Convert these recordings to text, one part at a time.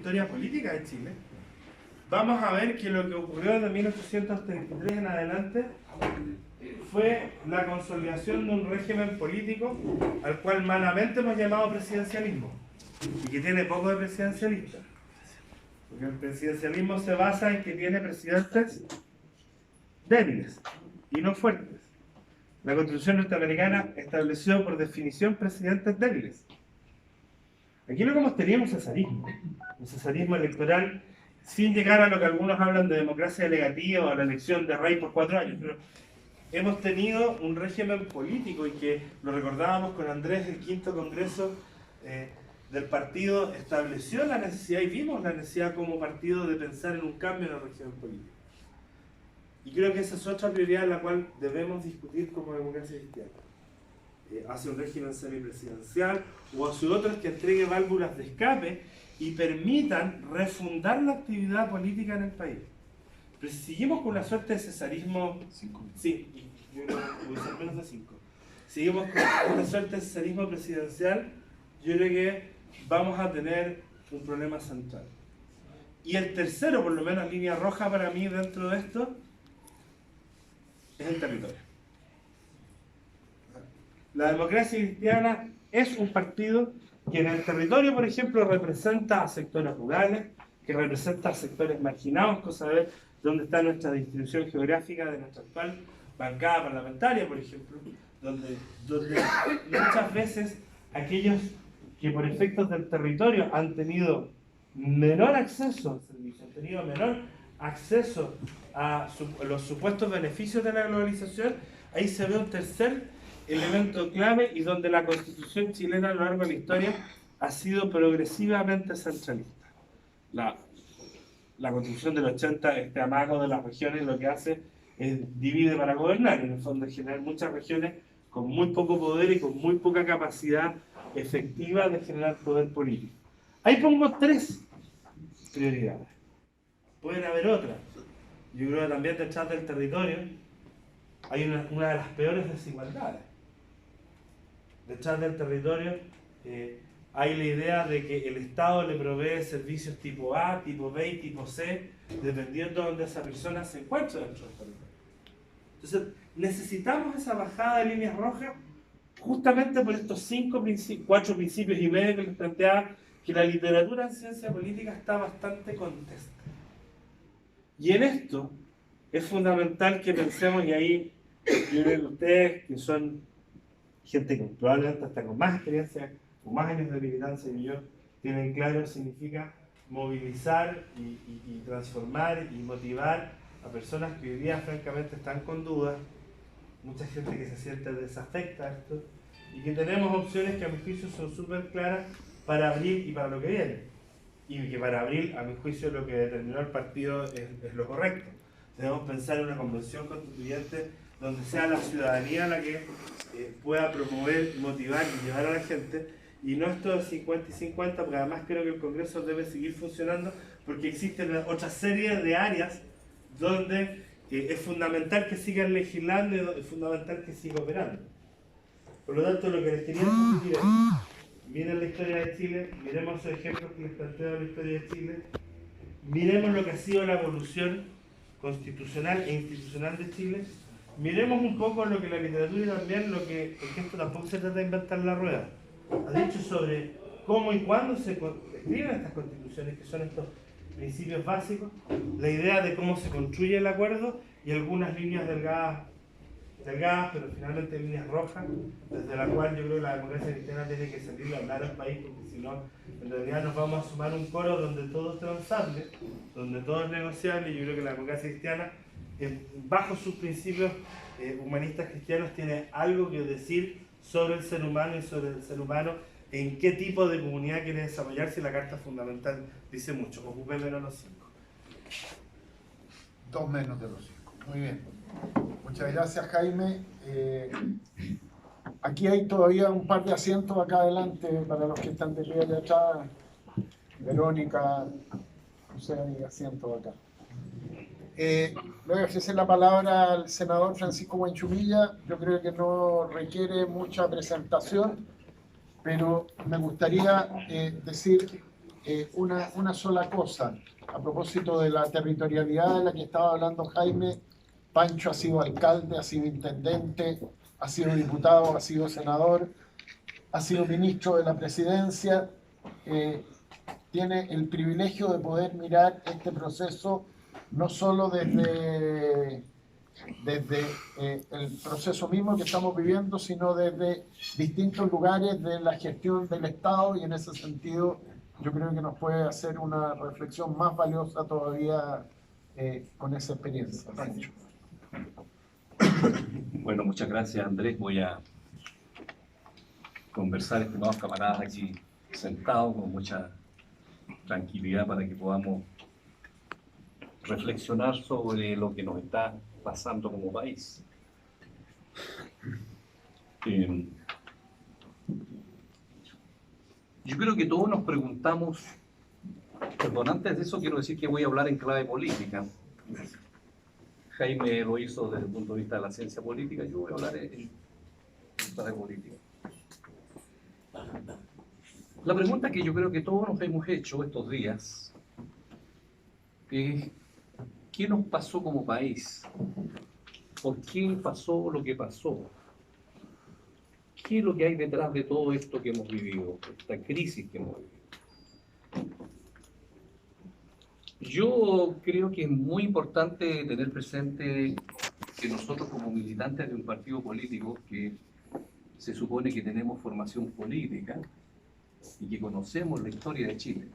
historia política de Chile, vamos a ver que lo que ocurrió desde 1833 en adelante fue la consolidación de un régimen político al cual malamente hemos llamado presidencialismo, y que tiene poco de presidencialista. Porque el presidencialismo se basa en que tiene presidentes débiles y no fuertes. La Constitución norteamericana estableció por definición presidentes débiles. Aquí lo que hemos tenido es un cesarismo electoral, sin llegar a lo que algunos hablan de democracia delegativa o la elección de rey por 4 años. Pero hemos tenido un régimen político, y que lo recordábamos con Andrés, el quinto congreso del partido estableció la necesidad, y vimos la necesidad como partido de pensar en un cambio en el régimen político. Y creo que esa es otra prioridad en la cual debemos discutir como democracia cristiana. Hacia un régimen semipresidencial o hacia otros que entregue válvulas de escape y permitan refundar la actividad política en el país. Pero si seguimos con una suerte de cesarismo, sí, yo creo que voy a ser menos de 5. Seguimos con una suerte de cesarismo presidencial, yo creo que vamos a tener un problema central. Y el tercero, por lo menos línea roja para mí dentro de esto, es el territorio. La democracia cristiana es un partido que en el territorio, por ejemplo, representa a sectores rurales, que representa a sectores marginados, cosa de ver dónde está nuestra distribución geográfica de nuestra actual bancada parlamentaria, por ejemplo, donde muchas veces aquellos que por efectos del territorio han tenido menor acceso al servicio, han tenido menor acceso a los supuestos beneficios de la globalización, ahí se ve un tercer elemento clave, y donde la Constitución chilena a lo largo de la historia ha sido progresivamente centralista. La Constitución del 80, este amago de las regiones, lo que hace es divide para gobernar, y en el fondo es generar muchas regiones con muy poco poder y con muy poca capacidad efectiva de generar poder político. Ahí pongo 3 prioridades. Pueden haber otras. Yo creo que también detrás del territorio hay una de las peores desigualdades. Detrás del territorio hay la idea de que el Estado le provee servicios tipo A, tipo B y tipo C, dependiendo de donde esa persona se encuentre dentro del territorio. Entonces, necesitamos esa bajada de líneas rojas justamente por estos 4 principios y medio que les planteaba, que la literatura en ciencia política está bastante contesta. Y en esto es fundamental que pensemos, y ahí yo creo que ustedes, que son gente que probablemente hasta con más experiencia, con más años de militancia que yo, tienen claro, significa movilizar y transformar y motivar a personas que hoy día francamente están con dudas, mucha gente que se siente desafecta a esto, y que tenemos opciones que a mi juicio son súper claras para abril y para lo que viene. Y que para abril, a mi juicio, lo que determinó el partido es lo correcto. Debemos pensar en una convención constituyente donde sea la ciudadanía la que pueda promover, motivar y llevar a la gente, y no esto de 50 y 50, porque además creo que el Congreso debe seguir funcionando, porque existen otra serie de áreas donde es fundamental que sigan legislando y es fundamental que siga operando. Por lo tanto, lo que les quería decir es: miren la historia de Chile, miremos esos ejemplos que les planteo de la historia de Chile, miremos lo que ha sido la evolución constitucional e institucional de Chile, miremos un poco lo que la literatura y también lo que, porque esto tampoco se trata de inventar la rueda, ha dicho sobre cómo y cuándo se escriben estas constituciones, que son estos principios básicos, la idea de cómo se construye el acuerdo y algunas líneas delgadas, pero finalmente líneas rojas, desde la cual yo creo que la democracia cristiana tiene que salir a hablar al país, porque si no, en realidad nos vamos a sumar un coro donde todo es transable, donde todo es negociable, y yo creo que la democracia cristiana, bajo sus principios humanistas cristianos, tiene algo que decir sobre el ser humano y sobre el ser humano, en qué tipo de comunidad quiere desarrollarse, y la Carta Fundamental dice mucho. Ocupé menos los 5. 2 menos de los 5. Muy bien. Muchas gracias, Jaime. Aquí hay todavía un par de asientos acá adelante para los que están de pie de atrás. Verónica, o sea, hay asientos acá. Le voy a ofrecer la palabra al senador Francisco Buenchumilla. Yo creo que no requiere mucha presentación, pero me gustaría decir una sola cosa. A propósito de la territorialidad de la que estaba hablando Jaime, Pancho ha sido alcalde, ha sido intendente, ha sido diputado, ha sido senador, ha sido ministro de la presidencia. Tiene el privilegio de poder mirar este proceso no solo desde el proceso mismo que estamos viviendo, sino desde distintos lugares de la gestión del Estado, y en ese sentido yo creo que nos puede hacer una reflexión más valiosa todavía con esa experiencia. Pancho. Bueno, muchas gracias, Andrés. Voy a conversar, estimados camaradas, aquí sentados con mucha tranquilidad para que podamos reflexionar sobre lo que nos está pasando como país. Yo creo que todos nos preguntamos, perdón, antes de eso quiero decir que voy a hablar en clave política. Jaime lo hizo desde el punto de vista de la ciencia política, yo voy a hablar en clave política. La pregunta que yo creo que todos nos hemos hecho estos días es: ¿qué nos pasó como país? ¿Por qué pasó lo que pasó? ¿Qué es lo que hay detrás de todo esto que hemos vivido, esta crisis que hemos vivido? Yo creo que es muy importante tener presente que nosotros, como militantes de un partido político que se supone que tenemos formación política y que conocemos la historia de Chile,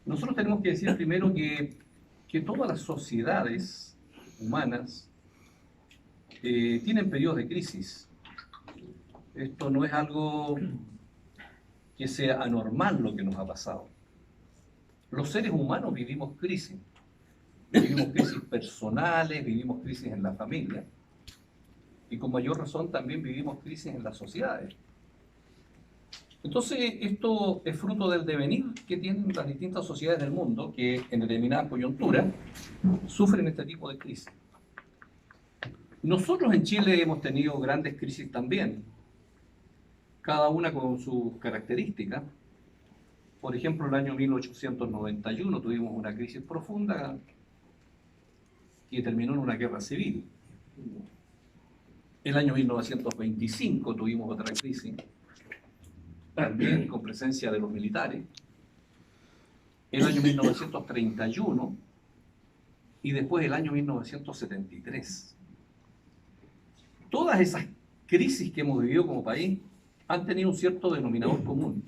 nosotros tenemos que decir primero que todas las sociedades humanas tienen periodos de crisis. Esto no es algo que sea anormal lo que nos ha pasado. Los seres humanos vivimos crisis personales, vivimos crisis en la familia, y con mayor razón también vivimos crisis en las sociedades. Entonces, esto es fruto del devenir que tienen las distintas sociedades del mundo, que en determinada coyuntura sufren este tipo de crisis. Nosotros en Chile hemos tenido grandes crisis también, cada una con sus características. Por ejemplo, el año 1891 tuvimos una crisis profunda que terminó en una guerra civil. El año 1925 tuvimos otra crisis, también con presencia de los militares. El año 1931 y después el año 1973. Todas esas crisis que hemos vivido como país han tenido un cierto denominador común,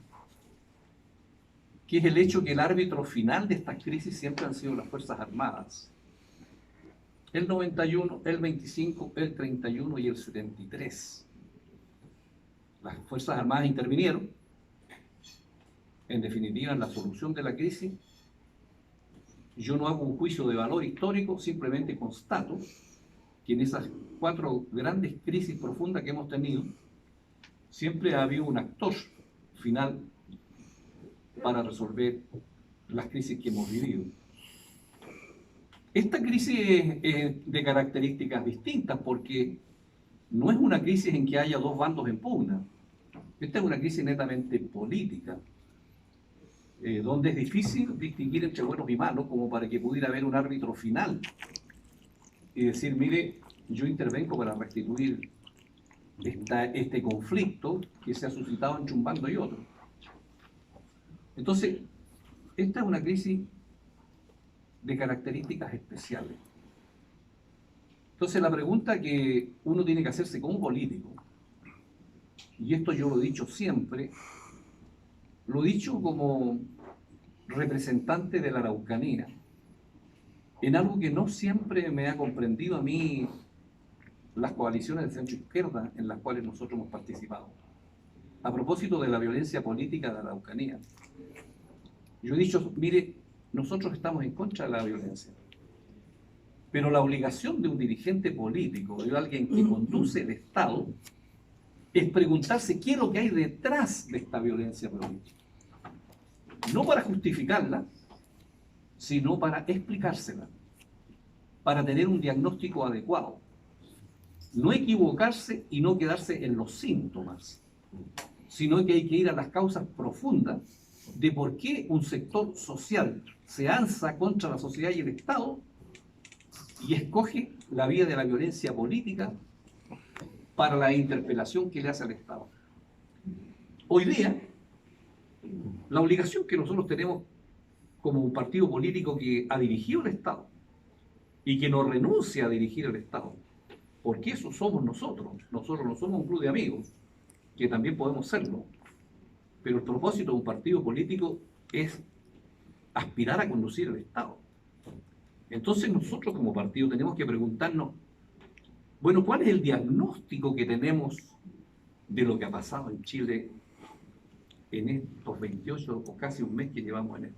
que es el hecho que el árbitro final de estas crisis siempre han sido las Fuerzas Armadas. El 91, el 25, el 31 y el 73. Las Fuerzas Armadas intervinieron, en definitiva, en la solución de la crisis. Yo no hago un juicio de valor histórico, simplemente constato que en esas 4 grandes crisis profundas que hemos tenido, siempre ha habido un actor final para resolver las crisis que hemos vivido. Esta crisis es de características distintas, porque no es una crisis en que haya 2 bandos en pugna. Esta es una crisis netamente política, donde es difícil distinguir entre buenos y malos, como para que pudiera haber un árbitro final y decir: mire, yo intervengo para restituir este conflicto que se ha suscitado entre un bando y otro. Entonces, esta es una crisis de características especiales. Entonces, la pregunta que uno tiene que hacerse como político, y esto yo lo he dicho siempre, lo he dicho como representante de la Araucanía, en algo que no siempre me ha comprendido a mí las coaliciones de centro izquierda en las cuales nosotros hemos participado. A propósito de la violencia política de la Araucanía, yo he dicho: mire, nosotros estamos en contra de la violencia, pero la obligación de un dirigente político, de alguien que conduce el Estado, es preguntarse qué es lo que hay detrás de esta violencia política. No para justificarla, sino para explicársela, para tener un diagnóstico adecuado. No equivocarse y no quedarse en los síntomas, sino que hay que ir a las causas profundas de por qué un sector social se alza contra la sociedad y el Estado y escoge la vía de la violencia política para la interpelación que le hace al Estado. Hoy día, la obligación que nosotros tenemos como un partido político que ha dirigido el Estado y que no renuncia a dirigir el Estado, porque eso somos nosotros. Nosotros no somos un club de amigos, que también podemos serlo, pero el propósito de un partido político es aspirar a conducir el Estado. Entonces nosotros como partido tenemos que preguntarnos, bueno, ¿cuál es el diagnóstico que tenemos de lo que ha pasado en Chile en estos 28 o casi un mes que llevamos en esto?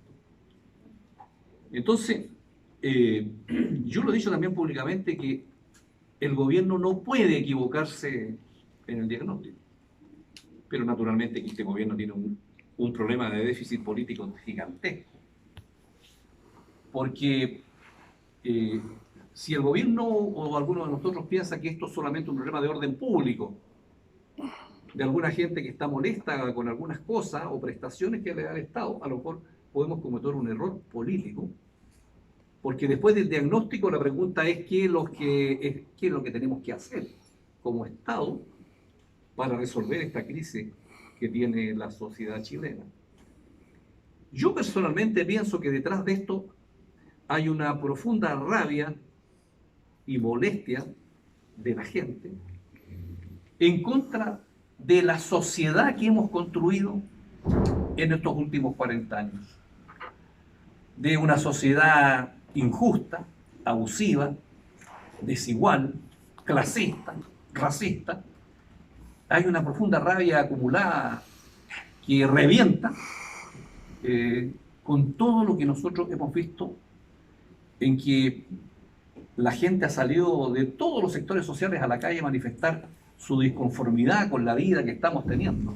Entonces, yo lo he dicho también públicamente que el gobierno no puede equivocarse en el diagnóstico, pero naturalmente que este gobierno tiene un problema de déficit político gigantesco, porque si el gobierno o alguno de nosotros piensa que esto es solamente un problema de orden público, de alguna gente que está molesta con algunas cosas o prestaciones que le da el Estado, a lo mejor podemos cometer un error político, porque después del diagnóstico la pregunta es qué es lo que tenemos que hacer como Estado para resolver esta crisis que tiene la sociedad chilena. Yo personalmente pienso que detrás de esto hay una profunda rabia y molestia de la gente en contra de la sociedad que hemos construido en estos últimos 40 años. De una sociedad injusta, abusiva, desigual, clasista, racista. Hay una profunda rabia acumulada que revienta con todo lo que nosotros hemos visto, en que la gente ha salido de todos los sectores sociales a la calle a manifestar su disconformidad con la vida que estamos teniendo.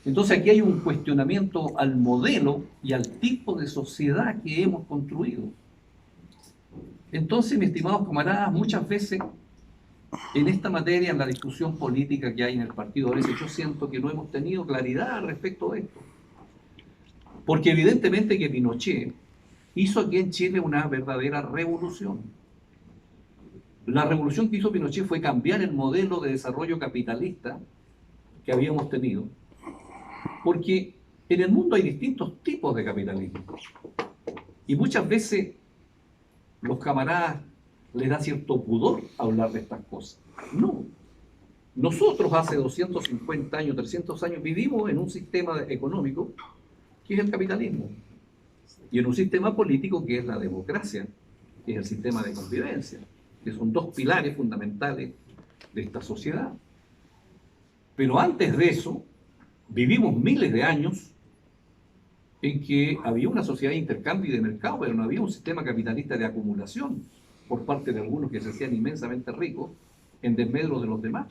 Entonces aquí hay un cuestionamiento al modelo y al tipo de sociedad que hemos construido. Entonces, mis estimados camaradas, muchas veces en esta materia, en la discusión política que hay en el partido, a veces yo siento que no hemos tenido claridad respecto de esto. Porque evidentemente que Pinochet hizo aquí en Chile una verdadera revolución. La revolución que hizo Pinochet fue cambiar el modelo de desarrollo capitalista que habíamos tenido. Porque en el mundo hay distintos tipos de capitalismo. Y muchas veces los camaradas les da cierto pudor hablar de estas cosas. No. Nosotros hace 250 años, 300 años vivimos en un sistema económico que es el capitalismo y en un sistema político que es la democracia, que es el sistema de convivencia, que son dos pilares fundamentales de esta sociedad. Pero antes de eso, vivimos miles de años en que había una sociedad de intercambio y de mercado, pero no había un sistema capitalista de acumulación por parte de algunos que se hacían inmensamente ricos en desmedro de los demás.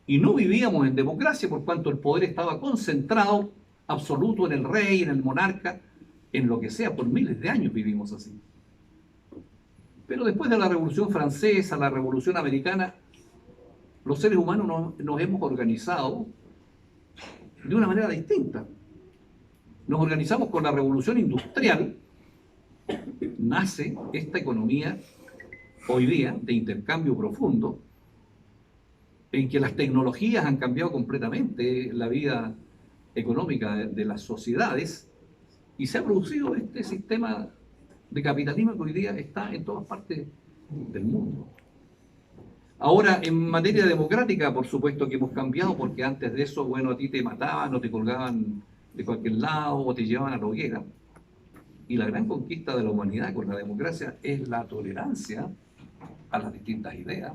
Y no vivíamos en democracia por cuanto el poder estaba concentrado absoluto en el rey, en el monarca, en lo que sea. Por miles de años vivimos así. Pero después de la Revolución Francesa, la Revolución Americana, los seres humanos nos hemos organizado de una manera distinta. Nos organizamos con la Revolución Industrial. Nace esta economía hoy día de intercambio profundo, en que las tecnologías han cambiado completamente la vida económica de las sociedades y se ha producido este sistema de capitalismo que hoy día está en todas partes del mundo. Ahora, en materia democrática, por supuesto que hemos cambiado, porque antes de eso, bueno, a ti te mataban o te colgaban de cualquier lado o te llevaban a la hoguera. Y la gran conquista de la humanidad con la democracia es la tolerancia a las distintas ideas.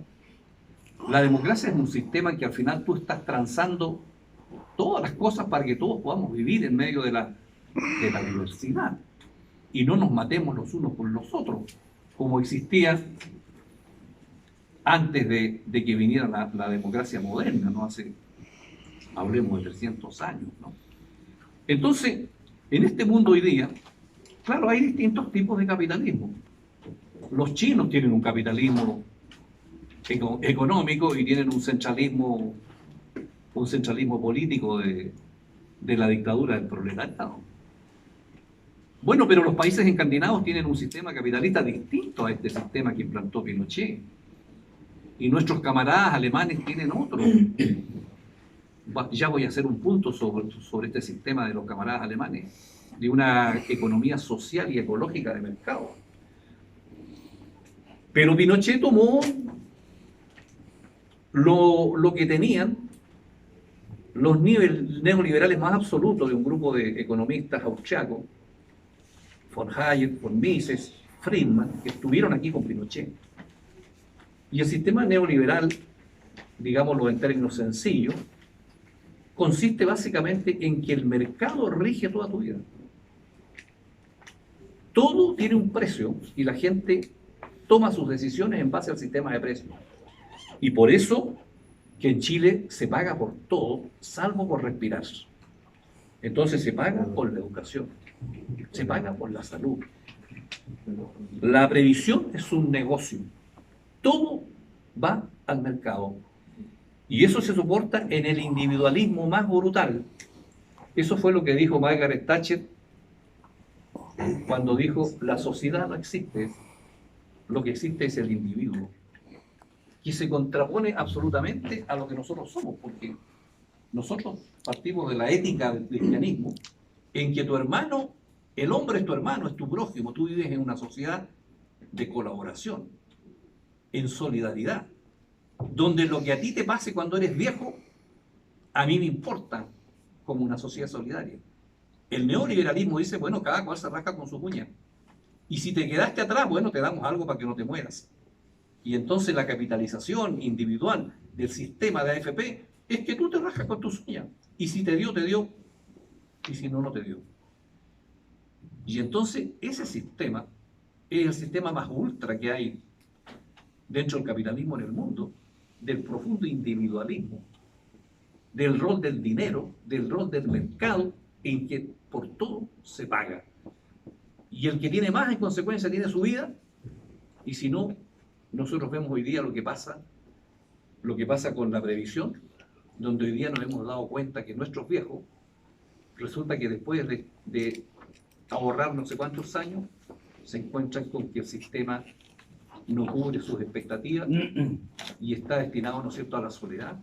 La democracia es un sistema en que al final tú estás transando todas las cosas para que todos podamos vivir en medio de la diversidad y no nos matemos los unos con los otros, como existía antes de que viniera la democracia moderna, ¿no? Hablemos de 300 años, ¿no? Entonces, en este mundo hoy día, claro, hay distintos tipos de capitalismo. Los chinos tienen un capitalismo económico y tienen un centralismo político de la dictadura del proletariado. Bueno, pero los países escandinavos tienen un sistema capitalista distinto a este sistema que implantó Pinochet. Y nuestros camaradas alemanes tienen otro. Ya voy a hacer un punto sobre este sistema de los camaradas alemanes, de una economía social y ecológica de mercado. Pero Pinochet tomó lo que tenían los neoliberales más absolutos de un grupo de economistas austriacos, von Hayek, von Mises, Friedman, que estuvieron aquí con Pinochet. Y el sistema neoliberal, digámoslo en términos sencillos, consiste básicamente en que el mercado rige toda tu vida. Todo tiene un precio y la gente toma sus decisiones en base al sistema de precios. Y por eso que en Chile se paga por todo, salvo por respirar. Entonces se paga por la educación, se paga por la salud. La previsión es un negocio. Todo va al mercado. Y eso se soporta en el individualismo más brutal. Eso fue lo que dijo Margaret Thatcher cuando dijo: la sociedad no existe, lo que existe es el individuo. Y se contrapone absolutamente a lo que nosotros somos, porque nosotros partimos de la ética del cristianismo, en que tu hermano, el hombre es tu hermano, es tu prójimo, tú vives en una sociedad de colaboración, en solidaridad, donde lo que a ti te pase cuando eres viejo, a mí me importa, como una sociedad solidaria. El neoliberalismo dice, bueno, cada cual se rasca con sus uñas. Y si te quedaste atrás, bueno, te damos algo para que no te mueras. Y entonces la capitalización individual del sistema de AFP es que tú te rascas con tus uñas. Y si te dio, te dio. Y si no, no te dio. Y entonces ese sistema es el sistema más ultra que hay dentro del capitalismo en el mundo, del profundo individualismo, del rol del dinero, del rol del mercado, en que por todo se paga. Y el que tiene más, en consecuencia, tiene su vida, y si no, nosotros vemos hoy día lo que pasa con la previsión, donde hoy día nos hemos dado cuenta que nuestros viejos, resulta que después de ahorrar no sé cuántos años, se encuentran con que el sistema no cubre sus expectativas y está destinado, ¿no es cierto?, a la soledad,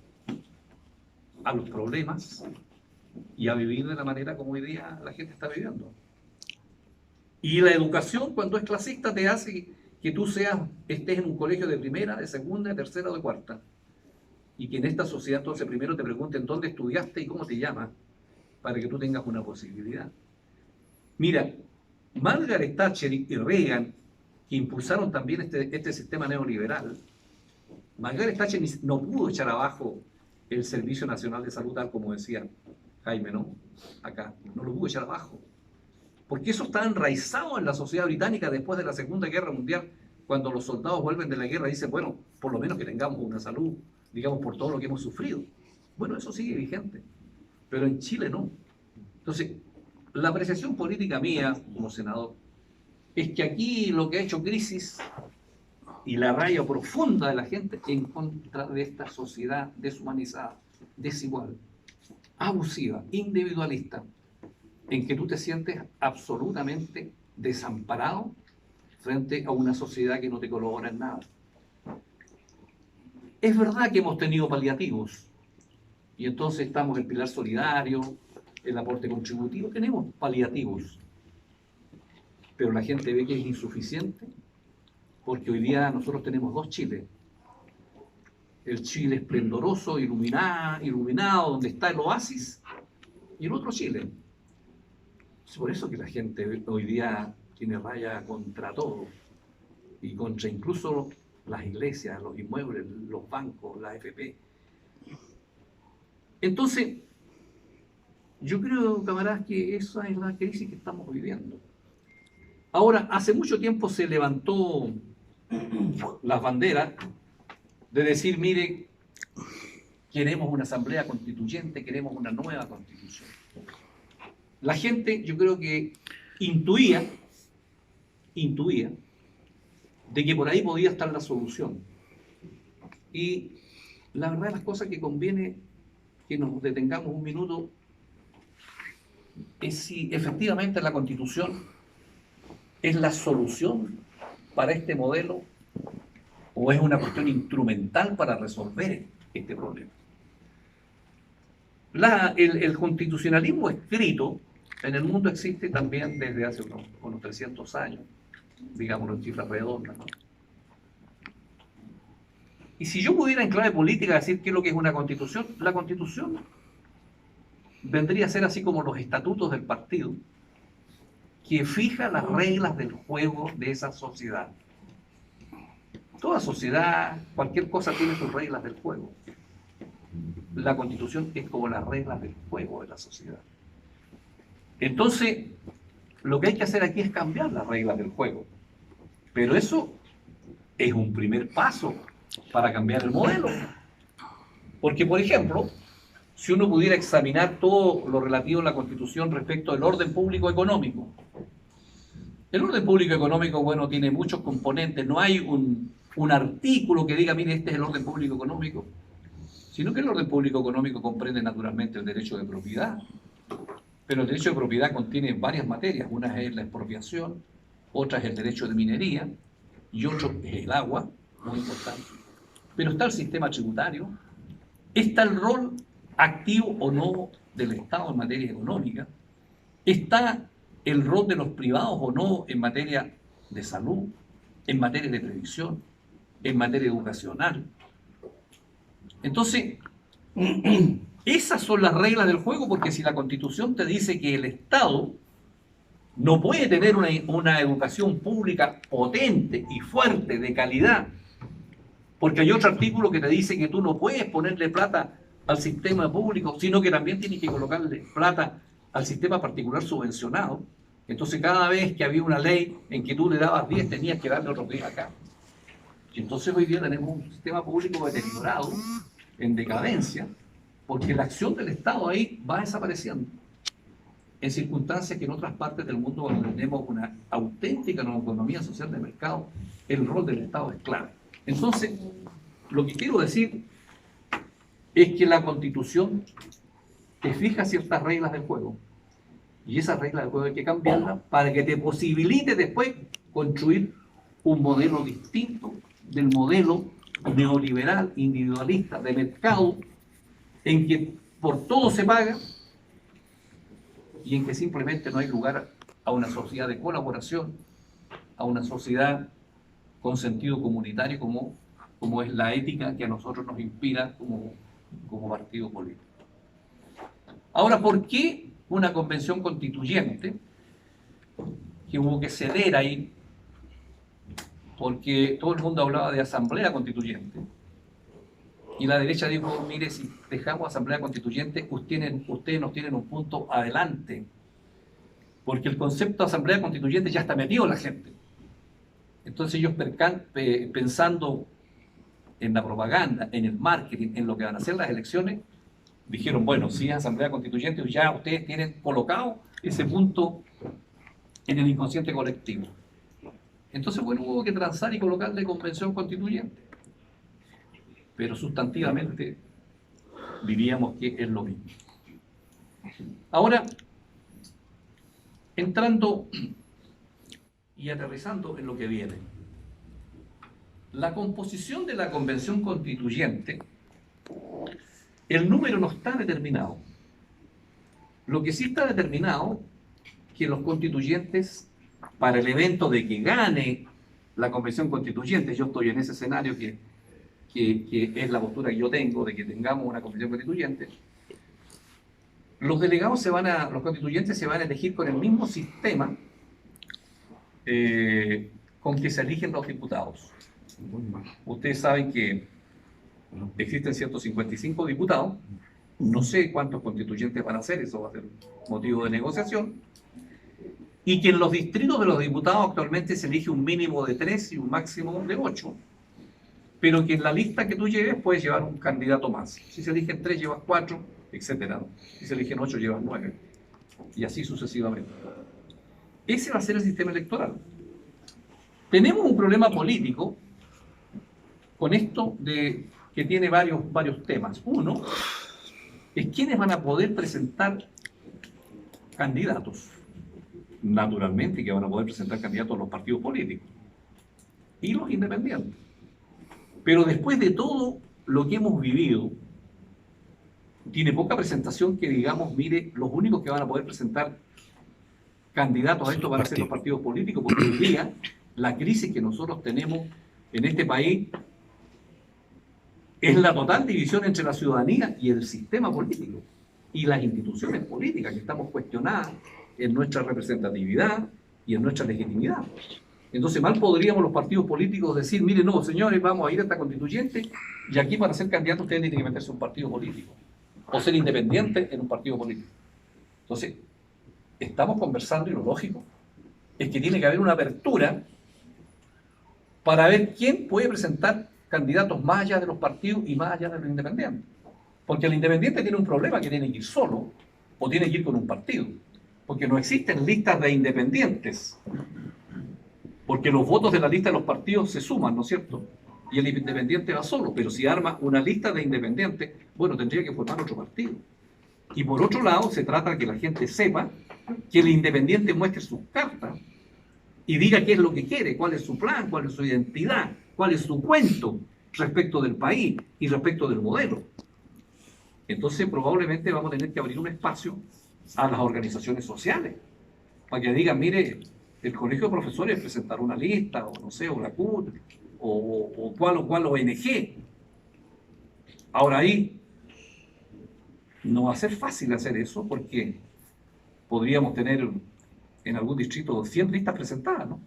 a los problemas y a vivir de la manera como hoy día la gente está viviendo. Y la educación, cuando es clasista, te hace que tú estés en un colegio de primera, de segunda, de tercera o de cuarta. Y que en esta sociedad entonces primero te pregunten dónde estudiaste y cómo te llamas, para que tú tengas una posibilidad. Mira, Margaret Thatcher y Reagan, que impulsaron también este sistema neoliberal, Margaret Thatcher no pudo echar abajo el Servicio Nacional de Salud, tal como decía Jaime, ¿no? Acá, no lo pudo echar abajo. Porque eso está enraizado en la sociedad británica después de la Segunda Guerra Mundial, cuando los soldados vuelven de la guerra y dicen, bueno, por lo menos que tengamos una salud, digamos, por todo lo que hemos sufrido. Bueno, eso sigue vigente, pero en Chile no. Entonces, la apreciación política mía como senador es que aquí lo que ha hecho crisis y la raya profunda de la gente en contra de esta sociedad deshumanizada, desigual, abusiva, individualista, en que tú te sientes absolutamente desamparado frente a una sociedad que no te colabora en nada. Es verdad que hemos tenido paliativos, y entonces estamos el pilar solidario, el aporte contributivo, tenemos paliativos, pero la gente ve que es insuficiente, porque hoy día nosotros tenemos dos Chiles. El Chile esplendoroso, iluminado, donde está el oasis, y el otro Chile. Es por eso que la gente hoy día tiene raya contra todo, y contra incluso las iglesias, los inmuebles, los bancos, la AFP. Entonces, yo creo, camaradas, que esa es la crisis que estamos viviendo. Ahora, hace mucho tiempo se levantó las banderas de decir, mire, queremos una asamblea constituyente, queremos una nueva constitución. La gente, yo creo que intuía de que por ahí podía estar la solución. Y la verdad de las cosas que conviene que nos detengamos un minuto es si efectivamente la Constitución es la solución para este modelo o es una cuestión instrumental para resolver este problema. El constitucionalismo escrito en el mundo existe también desde hace unos 300 años, digámoslo en cifras redondas, ¿no? Y si yo pudiera en clave política decir qué es lo que es una constitución, la constitución vendría a ser así como los estatutos del partido, que fija las reglas del juego de esa sociedad. Toda sociedad, cualquier cosa tiene sus reglas del juego. La Constitución es como las reglas del juego de la sociedad. Entonces, lo que hay que hacer aquí es cambiar las reglas del juego. Pero eso es un primer paso para cambiar el modelo. Porque, por ejemplo, si uno pudiera examinar todo lo relativo a la Constitución respecto al orden público económico. El orden público económico, bueno, tiene muchos componentes. No hay un artículo que diga, mire, este es el orden público económico, sino que el orden público económico comprende naturalmente el derecho de propiedad. Pero el derecho de propiedad contiene varias materias. Una es la expropiación, otra es el derecho de minería y otro es el agua, muy importante. Pero está el sistema tributario, está el rol activo o no del Estado en materia económica, está el rol de los privados o no en materia de salud, en materia de previsión, en materia educacional. Entonces, esas son las reglas del juego, porque si la Constitución te dice que el Estado no puede tener una educación pública potente y fuerte, de calidad, porque hay otro artículo que te dice que tú no puedes ponerle plata al sistema público, sino que también tienes que colocarle plata al sistema particular subvencionado. Entonces cada vez que había una ley en que tú le dabas 10, tenías que darle otros 10 acá. Y entonces hoy día tenemos un sistema público deteriorado, en decadencia, porque la acción del Estado ahí va desapareciendo. En circunstancias que en otras partes del mundo, cuando tenemos una auténtica economía social de mercado, el rol del Estado es clave. Entonces, lo que quiero decir es que la Constitución te fija ciertas reglas del juego. Y esas reglas del juego hay que cambiarlas para que te posibilite después construir un modelo distinto del modelo neoliberal, individualista, de mercado, en que por todo se paga y en que simplemente no hay lugar a una sociedad de colaboración, a una sociedad con sentido comunitario como es la ética que a nosotros nos inspira como partido político. Ahora, ¿por qué una convención constituyente que hubo que ceder ahí? Porque todo el mundo hablaba de asamblea constituyente y la derecha dijo, mire, si dejamos asamblea constituyente, ustedes nos tienen un punto adelante, porque el concepto de asamblea constituyente ya está metido en la gente. Entonces ellos pensando en la propaganda, en el marketing, en lo que van a hacer las elecciones, dijeron, bueno, si es asamblea constituyente, ya ustedes tienen colocado ese punto en el inconsciente colectivo. Entonces, bueno, hubo que transar y colocarle convención constituyente. Pero sustantivamente diríamos que es lo mismo. Ahora, entrando y aterrizando en lo que viene. La composición de la convención constituyente, el número no está determinado. Lo que sí está determinado que los constituyentes, para el evento de que gane la convención constituyente, yo estoy en ese escenario que es la postura que yo tengo de que tengamos una convención constituyente, los delegados los constituyentes se van a elegir con el mismo sistema con que se eligen los diputados. Ustedes saben que existen 155 diputados, no sé cuántos constituyentes van a ser, eso va a ser motivo de negociación, y que en los distritos de los diputados actualmente se elige un mínimo de 3 y un máximo de 8, pero que en la lista que tú lleves puedes llevar un candidato más. Si se eligen 3, llevas 4, etc. Si se eligen 8, llevas 9, y así sucesivamente. Ese va a ser el sistema electoral. Tenemos un problema político con esto que tiene varios temas. Uno es quiénes van a poder presentar candidatos, naturalmente, que van a poder presentar candidatos a los partidos políticos y los independientes. Pero después de todo lo que hemos vivido, tiene poca presentación que digamos, mire, los únicos que van a poder presentar candidatos a esto van a ser los partidos políticos, porque hoy día la crisis que nosotros tenemos en este país es la total división entre la ciudadanía y el sistema político y las instituciones políticas, que estamos cuestionadas en nuestra representatividad y en nuestra legitimidad. Entonces mal podríamos los partidos políticos decir, mire, no, señores, vamos a ir a esta constituyente y aquí para ser candidato ustedes tienen que meterse en un partido político o ser independiente en un partido político. Entonces, estamos conversando y lo lógico es que tiene que haber una apertura para ver quién puede presentar candidatos más allá de los partidos y más allá de los independientes. Porque el independiente tiene un problema, que tiene que ir solo o tiene que ir con un partido. Porque no existen listas de independientes. Porque los votos de la lista de los partidos se suman, ¿no es cierto? Y el independiente va solo. Pero si arma una lista de independientes, bueno, tendría que formar otro partido. Y por otro lado, se trata de que la gente sepa que el independiente muestre sus cartas y diga qué es lo que quiere, cuál es su plan, cuál es su identidad, cuál es su cuento respecto del país y respecto del modelo. Entonces probablemente vamos a tener que abrir un espacio a las organizaciones sociales para que digan, mire, el colegio de profesores presentará una lista, o no sé, o la CUT, o cuál ONG. Ahora ahí no va a ser fácil hacer eso porque podríamos tener en algún distrito 100 listas presentadas, ¿no?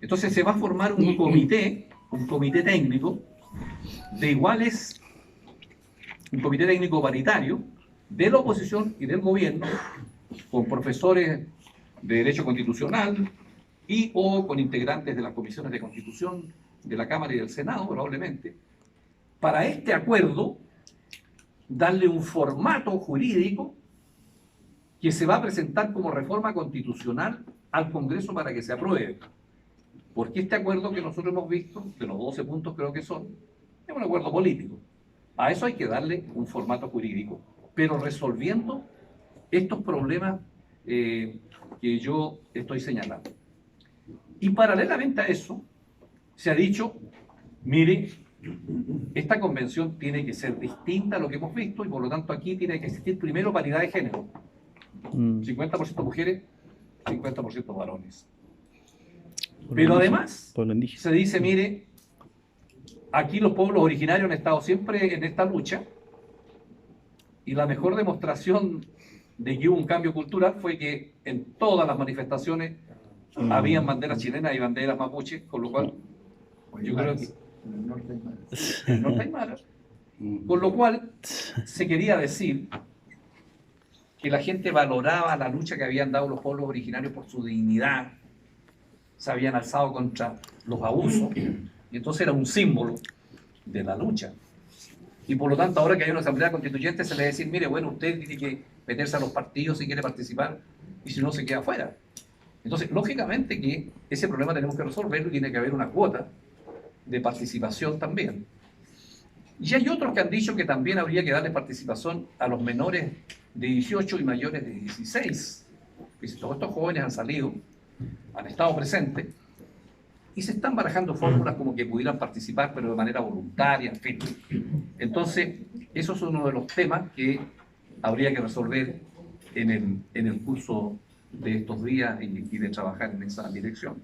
Entonces se va a formar un comité técnico de iguales, un comité técnico paritario de la oposición y del gobierno, con profesores de Derecho Constitucional y o con integrantes de las comisiones de Constitución de la Cámara y del Senado, probablemente, para este acuerdo darle un formato jurídico que se va a presentar como reforma constitucional al Congreso para que se apruebe. Porque este acuerdo que nosotros hemos visto, de los 12 puntos creo que son, es un acuerdo político. A eso hay que darle un formato jurídico, pero resolviendo estos problemas que yo estoy señalando. Y paralelamente a eso, se ha dicho, mire, esta convención tiene que ser distinta a lo que hemos visto y por lo tanto aquí tiene que existir primero paridad de género. 50% mujeres, 50% varones. Pero además, se dice, mire, aquí los pueblos originarios han estado siempre en esta lucha y la mejor demostración de que hubo un cambio cultural fue que en todas las manifestaciones habían banderas chilenas y banderas mapuches, con lo cual yo creo que en el norte hay más. en el norte hay maras. Con lo cual se quería decir que la gente valoraba la lucha que habían dado los pueblos originarios por su dignidad, se habían alzado contra los abusos, y entonces era un símbolo de la lucha. Y por lo tanto, ahora que hay una asamblea constituyente, se le dice, mire, bueno, usted tiene que meterse a los partidos si quiere participar, y si no, se queda afuera. Entonces, lógicamente que ese problema tenemos que resolverlo y tiene que haber una cuota de participación también. Y hay otros que han dicho que también habría que darle participación a los menores de 18 y mayores de 16. Que si todos estos jóvenes han salido, han estado presentes, y se están barajando fórmulas como que pudieran participar, pero de manera voluntaria, en fin. Entonces, eso es uno de los temas que habría que resolver en el curso de estos días y de trabajar en esa dirección.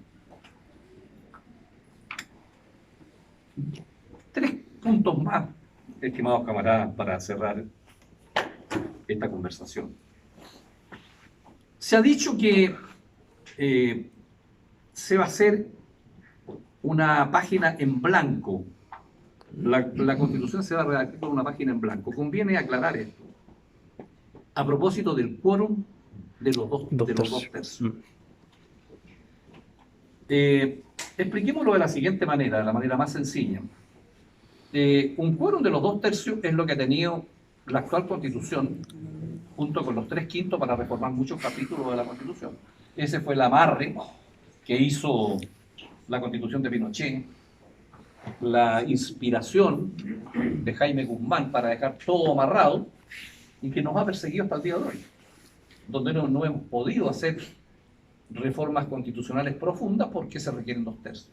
3 puntos más, estimados camaradas, para cerrar esta conversación. Se ha dicho que se va a hacer una página en blanco. La Constitución se va a redactar con una página en blanco. Conviene aclarar esto. A propósito del quórum de los dos tercios. Expliquémoslo de la siguiente manera, de la manera más sencilla. Un quórum de los 2 tercios es lo que ha tenido la actual Constitución, junto con los 3/5 para reformar muchos capítulos de la Constitución. Ese fue el amarre que hizo la Constitución de Pinochet, la inspiración de Jaime Guzmán para dejar todo amarrado y que nos ha perseguido hasta el día de hoy. donde no hemos podido hacer reformas constitucionales profundas porque se requieren 2/3.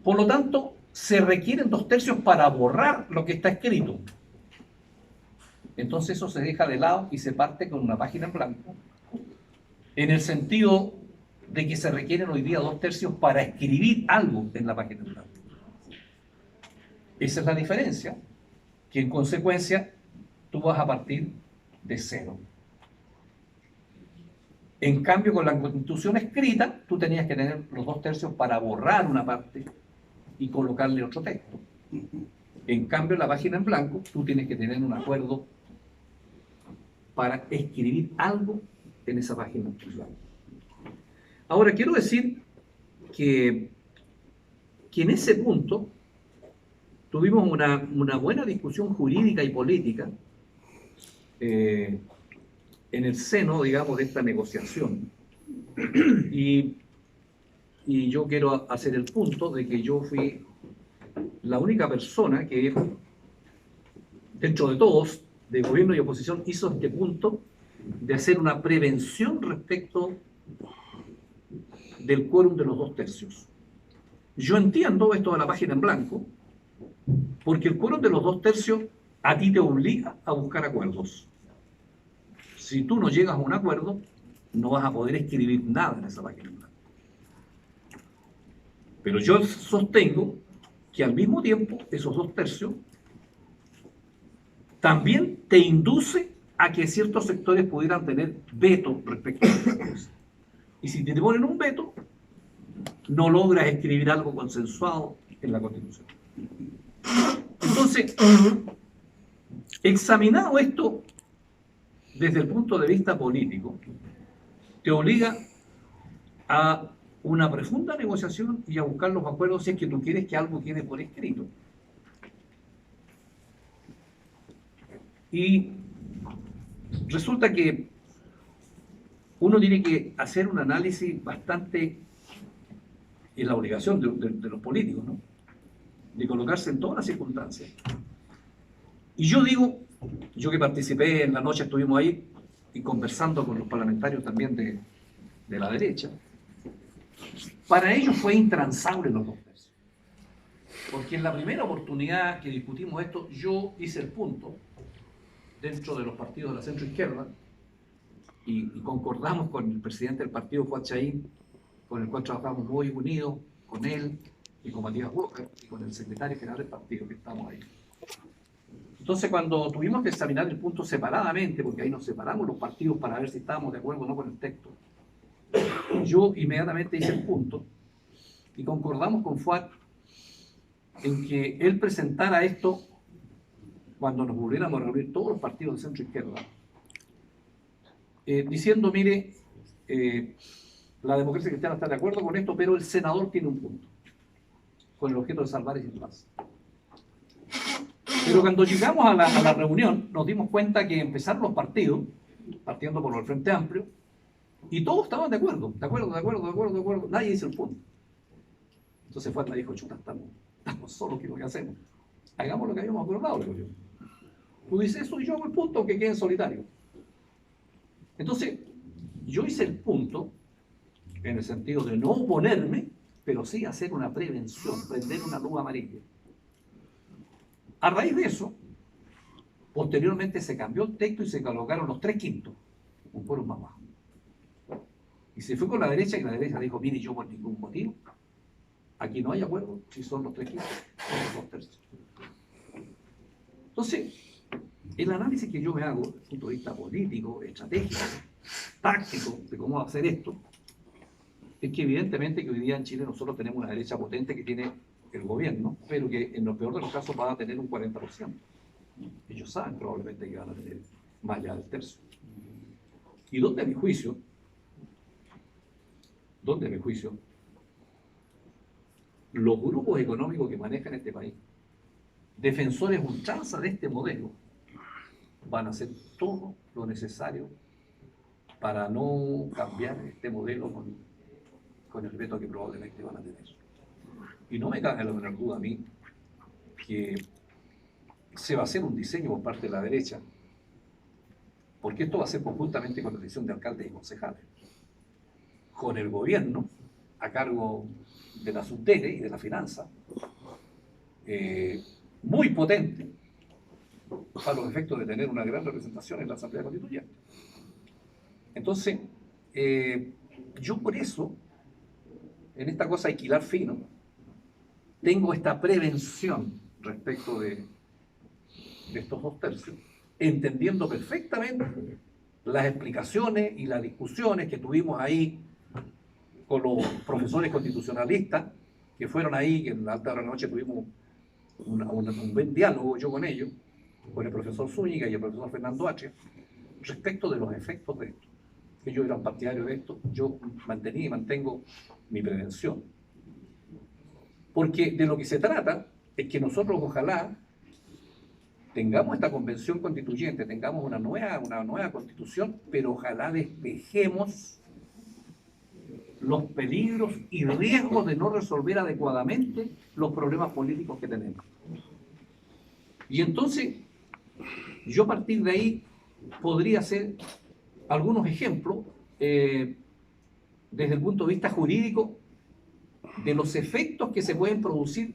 Por lo tanto, se requieren 2/3 para borrar lo que está escrito. Entonces eso se deja de lado y se parte con una página en blanco, en el sentido de que se requieren hoy día 2/3 para escribir algo en la página en blanco. Esa es la diferencia, que en consecuencia tú vas a partir de cero. En cambio, con la Constitución escrita, tú tenías que tener los 2/3 para borrar una parte y colocarle otro texto. En cambio, en la página en blanco, tú tienes que tener un acuerdo para escribir algo en esa página en blanco. Ahora, quiero decir que en ese punto tuvimos una buena discusión jurídica y política en el seno, digamos, de esta negociación. Y yo quiero hacer el punto de que yo fui la única persona que, dentro de todos, de gobierno y oposición, hizo este punto de hacer una prevención respecto del quórum de los 2/3. Yo entiendo esto de la página en blanco, porque el quórum de los 2/3 a ti te obliga a buscar acuerdos. Si tú no llegas a un acuerdo, no vas a poder escribir nada en esa página en blanco. Pero yo sostengo que al mismo tiempo, esos 2/3 también te induce a que ciertos sectores pudieran tener veto respecto a las cosas. Y si te ponen un veto, no logras escribir algo consensuado en la Constitución. Entonces, examinado esto desde el punto de vista político, te obliga a una profunda negociación y a buscar los acuerdos si es que tú quieres que algo quede por escrito. Y resulta que uno tiene que hacer un análisis bastante, es la obligación de los políticos, ¿no?, de colocarse en todas las circunstancias. Y yo digo, yo que participé en la noche, estuvimos ahí y conversando con los parlamentarios también de la derecha, para ellos fue intransable los 2/3. Porque en la primera oportunidad que discutimos esto, yo hice el punto dentro de los partidos de la centroizquierda y concordamos con el presidente del partido, Fuad Chaín, con el cual trabajamos muy unidos, con él y con Matías Walker y con el secretario general del partido, que estamos ahí. Entonces, cuando tuvimos que examinar el punto separadamente, porque ahí nos separamos los partidos para ver si estábamos de acuerdo o no con el texto, yo inmediatamente hice el punto y concordamos con Fuad en que él presentara esto cuando nos volviéramos a reunir todos los partidos de centro izquierda, diciendo, mire, la democracia cristiana está de acuerdo con esto, pero el senador tiene un punto, con el objeto de salvar ese paz. Pero cuando llegamos a la reunión, nos dimos cuenta que empezaron los partidos, partiendo por el Frente Amplio, y todos estaban de acuerdo, nadie hizo el punto. Entonces Fuad me dijo, chuta, estamos solos, ¿qué es lo que hacemos? Hagamos lo que habíamos acordado, le digo yo. Tú dices eso y yo hago el punto, que quede en solitario. Entonces, yo hice el punto en el sentido de no oponerme, pero sí hacer una prevención, prender una luz amarilla. A raíz de eso, posteriormente se cambió el texto y se colocaron los 3/5, un quórum más bajo. Y se fue con la derecha y la derecha dijo, mire, yo por ningún motivo, aquí no hay acuerdo, si son los 3/5, son los 2/3. Entonces, el análisis que yo me hago desde el punto de vista político, estratégico, táctico, de cómo hacer esto, es que evidentemente que hoy día en Chile nosotros tenemos una derecha potente que tiene el gobierno, pero que en lo peor de los casos va a tener un 40%. Ellos saben probablemente que van a tener más allá del tercio. Y donde a mi juicio, los grupos económicos que manejan este país, defensores ultranza de este modelo, van a hacer todo lo necesario para no cambiar este modelo con el veto que probablemente van a tener. Y no me cabe la menor duda a mí que se va a hacer un diseño por parte de la derecha porque esto va a ser conjuntamente con la elección de alcaldes y concejales, con el gobierno a cargo de la subdere y de la finanza, muy potente para los efectos de tener una gran representación en la Asamblea Constituyente. Entonces, yo por eso, en esta cosa de hilar fino, tengo esta prevención respecto de estos 2/3, entendiendo perfectamente las explicaciones y las discusiones que tuvimos ahí con los profesores constitucionalistas que fueron ahí, que en la alta hora de la noche tuvimos un buen diálogo yo con ellos, con el profesor Zúñiga y el profesor Fernando H., respecto de los efectos de esto. Que yo era un partidario de esto, yo mantenía y mantengo mi prevención. Porque de lo que se trata es que nosotros ojalá tengamos esta convención constituyente, tengamos una nueva constitución, pero ojalá despejemos los peligros y riesgos de no resolver adecuadamente los problemas políticos que tenemos. Y entonces, yo a partir de ahí podría hacer algunos ejemplos desde el punto de vista jurídico de los efectos que se pueden producir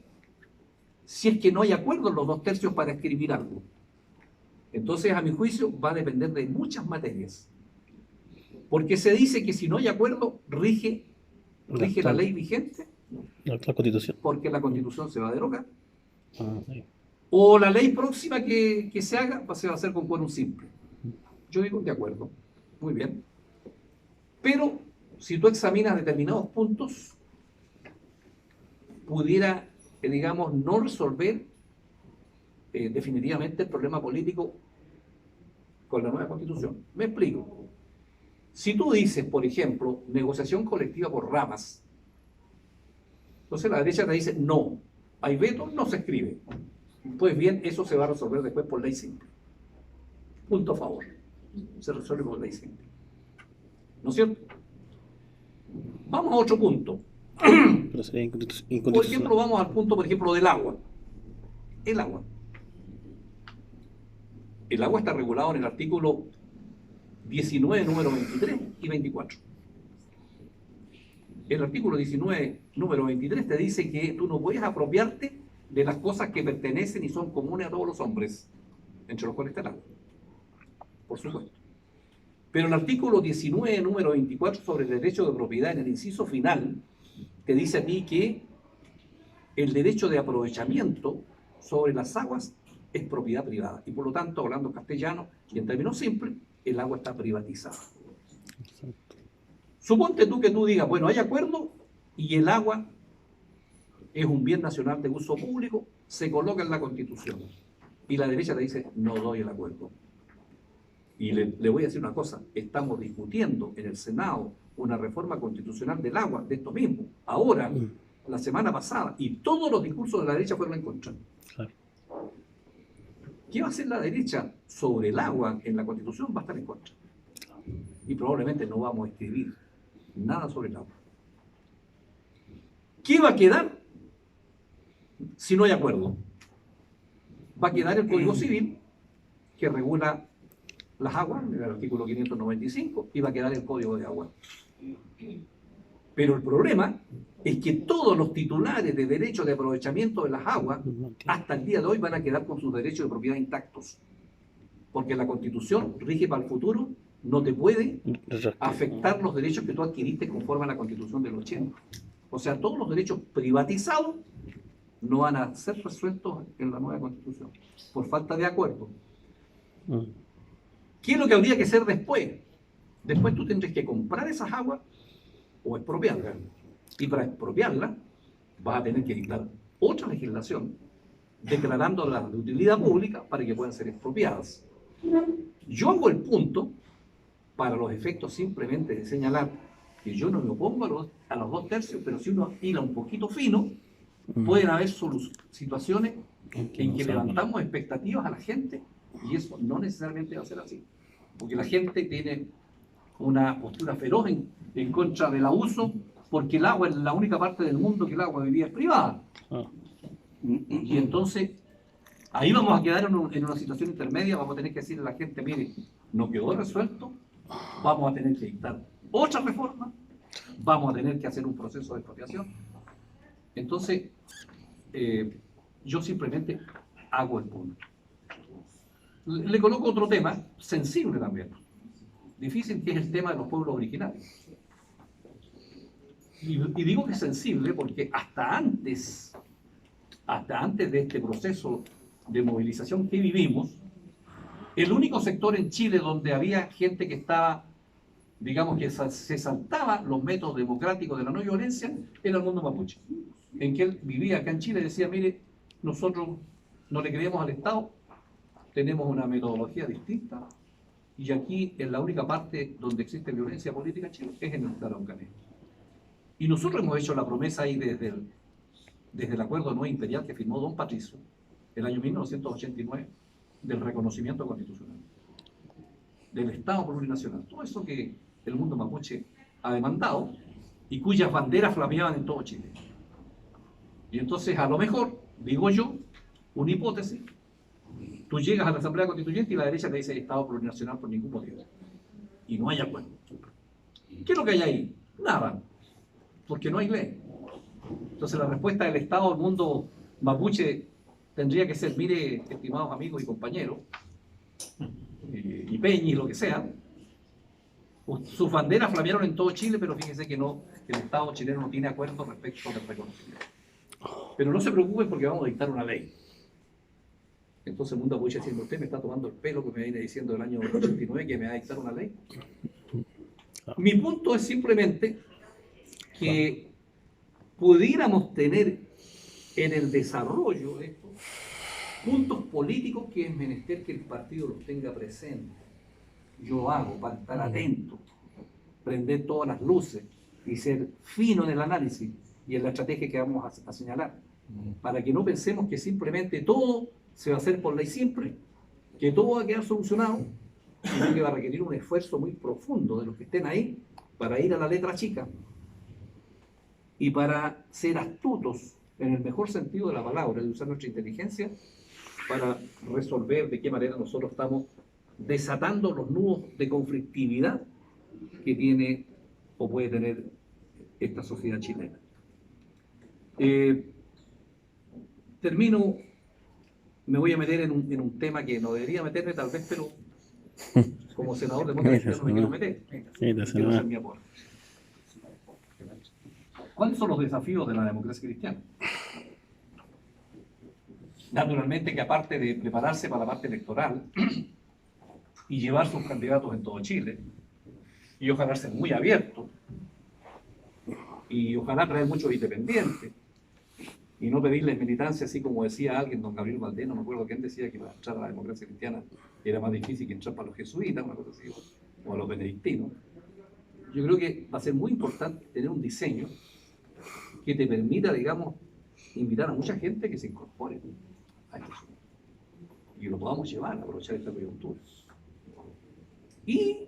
si es que no hay acuerdo en los 2/3 para escribir algo. Entonces, a mi juicio, va a depender de muchas materias. Porque se dice que si no hay acuerdo, rige la ley vigente. La Constitución. Porque la Constitución se va a derogar. Sí. O la ley próxima que se haga se va a hacer con quórum simple. Yo digo, de acuerdo. Muy bien. Pero, si tú examinas determinados puntos, pudiera, digamos, no resolver definitivamente el problema político con la nueva Constitución. Me explico. Si tú dices, por ejemplo, negociación colectiva por ramas, entonces la derecha te dice, no, hay veto, no se escribe. Pues bien, eso se va a resolver después por ley simple. Punto a favor. Se resuelve por ley simple. ¿No es cierto? Vamos a otro punto. Pero sería inconstitucional. Por ejemplo, vamos al punto, por ejemplo, del agua. El agua. El agua está regulado en el artículo 19, número 23 y 24. El artículo 19, número 23 te dice que tú no puedes apropiarte de las cosas que pertenecen y son comunes a todos los hombres, entre los cuales está el agua. Por supuesto. Pero el artículo 19, número 24, sobre el derecho de propiedad, en el inciso final, te dice a ti que el derecho de aprovechamiento sobre las aguas es propiedad privada. Y por lo tanto, hablando castellano y en términos simples, el agua está privatizada. Exacto. Suponte tú que tú digas, bueno, hay acuerdo y el agua es un bien nacional de uso público, se coloca en la Constitución. Y la derecha te dice, no doy el acuerdo. Y le voy a decir una cosa, estamos discutiendo en el Senado una reforma constitucional del agua, de esto mismo, ahora, la semana pasada, y todos los discursos de la derecha fueron en contra. Claro. ¿Qué va a hacer la derecha sobre el agua en la Constitución? Va a estar en contra. Y probablemente no vamos a escribir nada sobre el agua. ¿Qué va a quedar si no hay acuerdo? Va a quedar el Código Civil, que regula las aguas, en el artículo 595, y va a quedar el Código de Agua. Pero el problema es que todos los titulares de derecho de aprovechamiento de las aguas, hasta el día de hoy, van a quedar con sus derechos de propiedad intactos. Porque la Constitución rige para el futuro, no te puede afectar los derechos que tú adquiriste conforme a la Constitución del 80. O sea, todos los derechos privatizados no van a ser resueltos en la nueva Constitución, por falta de acuerdo. ¿Qué es lo que habría que hacer después? Después tú tendrás que comprar esas aguas o expropiarlas. Y para expropiarlas vas a tener que dictar otra legislación declarándolas de utilidad pública para que puedan ser expropiadas. Yo hago el punto para los efectos simplemente de señalar que yo no me opongo a los 2/3, pero si uno hila un poquito fino, pueden haber situaciones en que levantamos expectativas a la gente y eso no necesariamente va a ser así. Porque la gente tiene una postura feroz en contra del abuso, porque el agua es la única parte del mundo que el agua hoy día es privada. Y entonces Ahí vamos a quedar en una situación intermedia, vamos a tener que decirle a la gente, mire, no quedó resuelto, vamos a tener que dictar otra reforma, vamos a tener que hacer un proceso de expropiación. Entonces, yo simplemente hago el punto. Le coloco otro tema, sensible también, difícil, que es el tema de los pueblos originarios. Y digo que es sensible porque hasta antes de este proceso de movilización que vivimos, el único sector en Chile donde había gente que estaba, digamos, que se saltaba los métodos democráticos de la no violencia, era el mundo mapuche. En que él vivía acá en Chile y decía, mire, nosotros no le creemos al Estado, tenemos una metodología distinta, y aquí en la única parte donde existe violencia política en Chile es en la Araucanía. Y nosotros hemos hecho la promesa ahí desde el acuerdo no imperial que firmó Don Patricio el año 1989 del reconocimiento constitucional, del Estado plurinacional, todo eso que el mundo mapuche ha demandado y cuyas banderas flameaban en todo Chile. Y entonces, a lo mejor, digo yo, una hipótesis, tú llegas a la Asamblea Constituyente y la derecha te dice Estado plurinacional por ningún motivo. Y no hay acuerdo. ¿Qué es lo que hay ahí? Nada. Porque no hay ley. Entonces la respuesta del Estado al mundo mapuche tendría que ser, mire, estimados amigos y compañeros, y Peñi, lo que sea, sus banderas flamearon en todo Chile, pero fíjense que no, el Estado chileno no tiene acuerdo respecto del reconocimiento. Pero no se preocupen porque vamos a dictar una ley. Entonces el mundo mapuche diciendo, usted me está tomando el pelo que me viene diciendo del año 89 que me va a dictar una ley. Mi punto es simplemente que pudiéramos tener en el desarrollo de esto puntos políticos que es menester que el partido los tenga presentes. Yo hago para estar atento, prender todas las luces y ser fino en el análisis y en la estrategia que vamos a señalar, para que no pensemos que simplemente todo se va a hacer por ley simple, que todo va a quedar solucionado, sino que va a requerir un esfuerzo muy profundo de los que estén ahí para ir a la letra chica y para ser astutos en el mejor sentido de la palabra, de usar nuestra inteligencia para resolver de qué manera nosotros estamos desatando los nudos de conflictividad que tiene o puede tener esta sociedad chilena. Termino, me voy a meter en un tema que no debería meterme tal vez, pero como senador de Monte Cristiano me quiero meter. Quiero hacer mi aporte. ¿Cuáles son los desafíos de la democracia cristiana? Naturalmente que aparte de prepararse para la parte electoral y llevar sus candidatos en todo Chile, y ojalá ser muy abierto, y ojalá traer muchos independientes, y no pedirles militancia, así como decía alguien, don Gabriel Valdés, no me acuerdo quién decía que para entrar a la democracia cristiana era más difícil que entrar para los jesuitas, una cosa así, o a los benedictinos. Yo creo que va a ser muy importante tener un diseño que te permita, digamos, invitar a mucha gente que se incorpore a esto y lo podamos llevar a aprovechar esta coyuntura. Y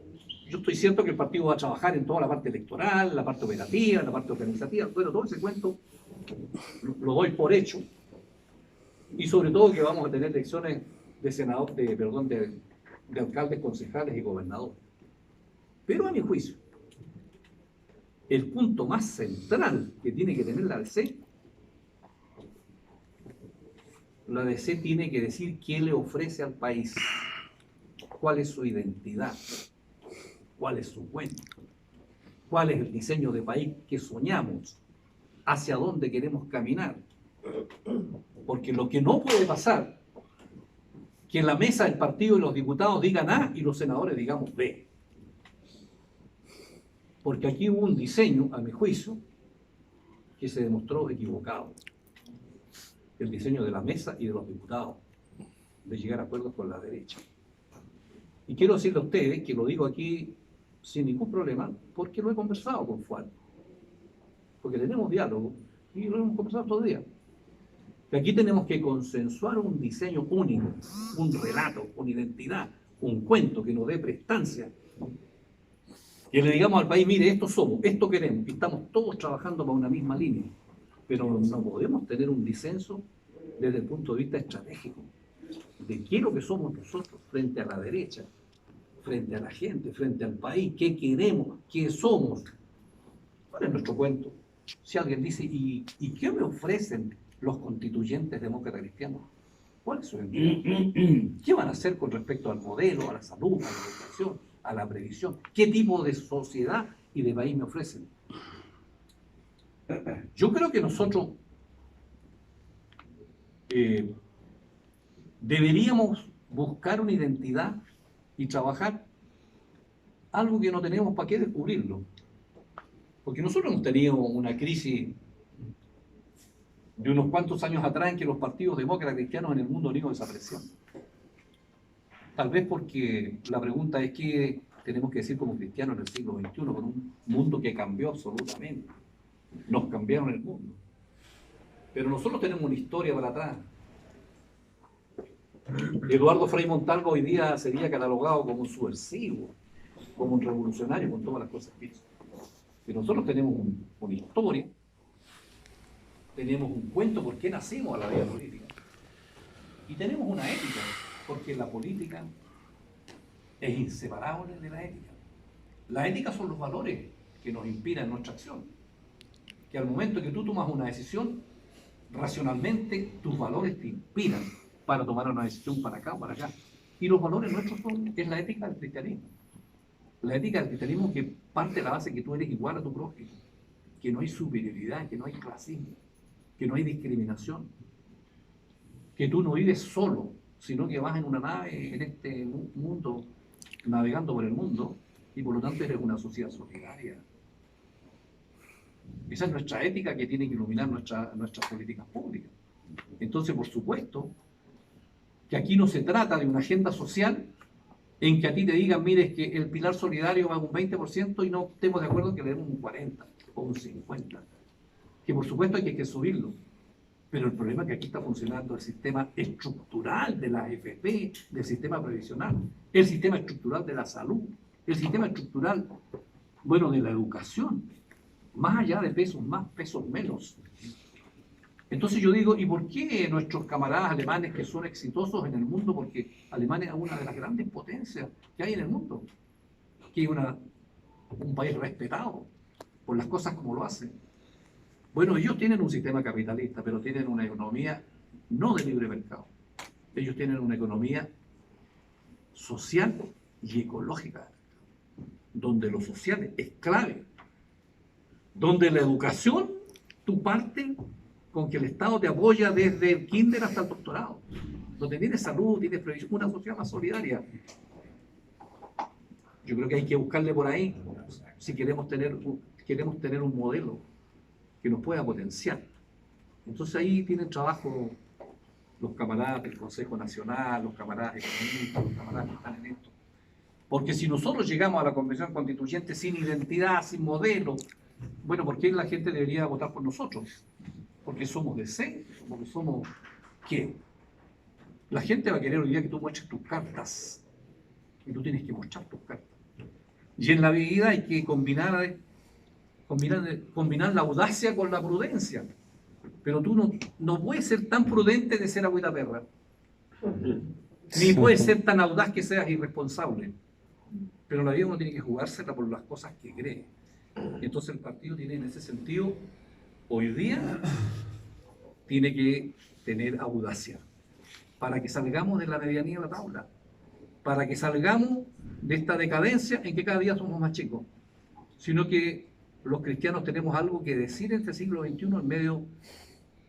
yo estoy cierto que el partido va a trabajar en toda la parte electoral, la parte operativa, la parte organizativa, bueno, todo ese cuento lo doy por hecho, y sobre todo que vamos a tener elecciones de senador, de alcaldes, concejales y gobernadores. Pero a mi juicio, el punto más central que tiene que tener la DC tiene que decir qué le ofrece al país, cuál es su identidad, cuál es su cuento, cuál es el diseño de país que soñamos, hacia dónde queremos caminar. Porque lo que no puede pasar, que en la mesa del partido y los diputados digan A y los senadores digamos B. Porque aquí hubo un diseño, a mi juicio, que se demostró equivocado. El diseño de la mesa y de los diputados, de llegar a acuerdos con la derecha. Y quiero decirle a ustedes, que lo digo aquí sin ningún problema, porque lo he conversado con Fuad. Porque tenemos diálogo y lo hemos conversado todo el día. Que aquí tenemos que consensuar un diseño único, un relato, una identidad, un cuento que nos dé prestancia. Que le digamos al país, mire, esto somos, esto queremos, y estamos todos trabajando para una misma línea. Pero no podemos tener un disenso desde el punto de vista estratégico. de qué es lo que somos nosotros frente a la derecha, frente a la gente, frente al país, qué queremos, qué somos. ¿Cuál es nuestro cuento? Si alguien dice, ¿y qué me ofrecen los constituyentes demócratas cristianos? ¿Cuál es su identidad? ¿Qué van a hacer con respecto al modelo, a la salud, a la educación, a la previsión? ¿Qué tipo de sociedad y de país me ofrecen? Yo creo que nosotros deberíamos buscar una identidad y trabajar algo que no tenemos para qué descubrirlo. Porque nosotros hemos tenido una crisis de unos cuantos años atrás en que los partidos demócratas cristianos en el mundo han ido desapareciendo. Tal vez porque la pregunta es qué tenemos que decir como cristianos en el siglo XXI, con un mundo que cambió absolutamente. Nos cambiaron el mundo. Pero nosotros tenemos una historia para atrás. Eduardo Frei Montalva hoy día sería catalogado como un subversivo, como un revolucionario con todas las cosas que hizo. Y nosotros tenemos una historia, tenemos un cuento por qué nacimos a la vida política. Y tenemos una ética, porque la política es inseparable de la ética. La ética son los valores que nos inspiran nuestra acción. Que al momento que tú tomas una decisión, racionalmente tus valores te inspiran para tomar una decisión para acá o para allá. Y los valores nuestros es la ética del cristianismo. La ética del cristianismo que parte de la base que tú eres igual a tu prójimo, que no hay superioridad, que no hay clasismo, que no hay discriminación, que tú no vives solo, sino que vas en una nave en este mundo, navegando por el mundo, y por lo tanto eres una sociedad solidaria. Esa es nuestra ética que tiene que iluminar nuestras políticas públicas. Entonces, por supuesto, que aquí no se trata de una agenda social en que a ti te digan, mire, es que el pilar solidario va a un 20% y no estemos de acuerdo en que le demos un 40 o un 50. Que por supuesto hay que subirlo. Pero el problema es que aquí está funcionando el sistema estructural de la AFP, del sistema previsional, el sistema estructural de la salud, el sistema estructural, bueno, de la educación. Más allá de pesos más, pesos menos. Entonces yo digo, ¿y por qué nuestros camaradas alemanes que son exitosos en el mundo? Porque Alemania es una de las grandes potencias que hay en el mundo, que es un país respetado por las cosas como lo hacen. Bueno, ellos tienen un sistema capitalista, pero tienen una economía no de libre mercado. Ellos tienen una economía social y ecológica, donde lo social es clave, donde la educación, tu parte con que el Estado te apoya desde el kinder hasta el doctorado, donde tienes salud, tienes previsión, una sociedad más solidaria. Yo creo que hay que buscarle por ahí si queremos tener un modelo que nos pueda potenciar. Entonces ahí tienen trabajo los camaradas del Consejo Nacional, los camaradas economistas, los camaradas que están en esto. Porque si nosotros llegamos a la Convención Constituyente sin identidad, sin modelo, bueno, ¿por qué la gente debería votar por nosotros? Porque somos decentes, porque somos... ¿Qué? La gente va a querer hoy día que tú muestres tus cartas. Y tú tienes que mostrar tus cartas. Y en la vida hay que combinar la audacia con la prudencia. Pero tú no puedes ser tan prudente de ser agüita perra. Ni puedes ser tan audaz que seas irresponsable. Pero la vida uno tiene que jugársela por las cosas que cree. Entonces el partido tiene en ese sentido, hoy día, tiene que tener audacia para que salgamos de la medianía de la tabla, para que salgamos de esta decadencia en que cada día somos más chicos, sino que los cristianos tenemos algo que decir en este siglo XXI en medio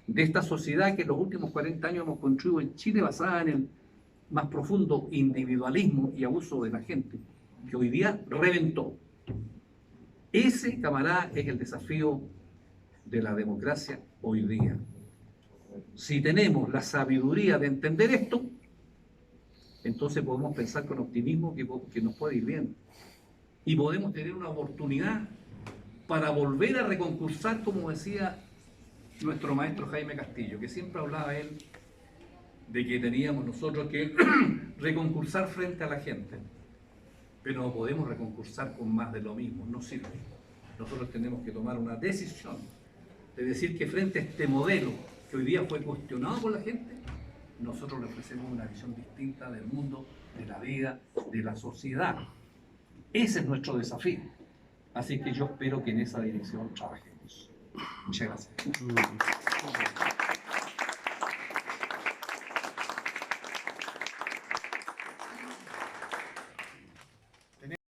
de esta sociedad que en los últimos 40 años hemos construido en Chile basada en el más profundo individualismo y abuso de la gente, que hoy día reventó. Ese, camarada, es el desafío de la democracia hoy día. Si tenemos la sabiduría de entender esto, entonces podemos pensar con optimismo que nos puede ir bien. Y podemos tener una oportunidad para volver a reconcursar, como decía nuestro maestro Jaime Castillo, que siempre hablaba él de que teníamos nosotros que reconcursar frente a la gente. Pero no podemos reconcursar con más de lo mismo, no sirve. Nosotros tenemos que tomar una decisión de decir que frente a este modelo que hoy día fue cuestionado por la gente, nosotros le ofrecemos una visión distinta del mundo, de la vida, de la sociedad. Ese es nuestro desafío. Así que yo espero que en esa dirección trabajemos. Muchas gracias.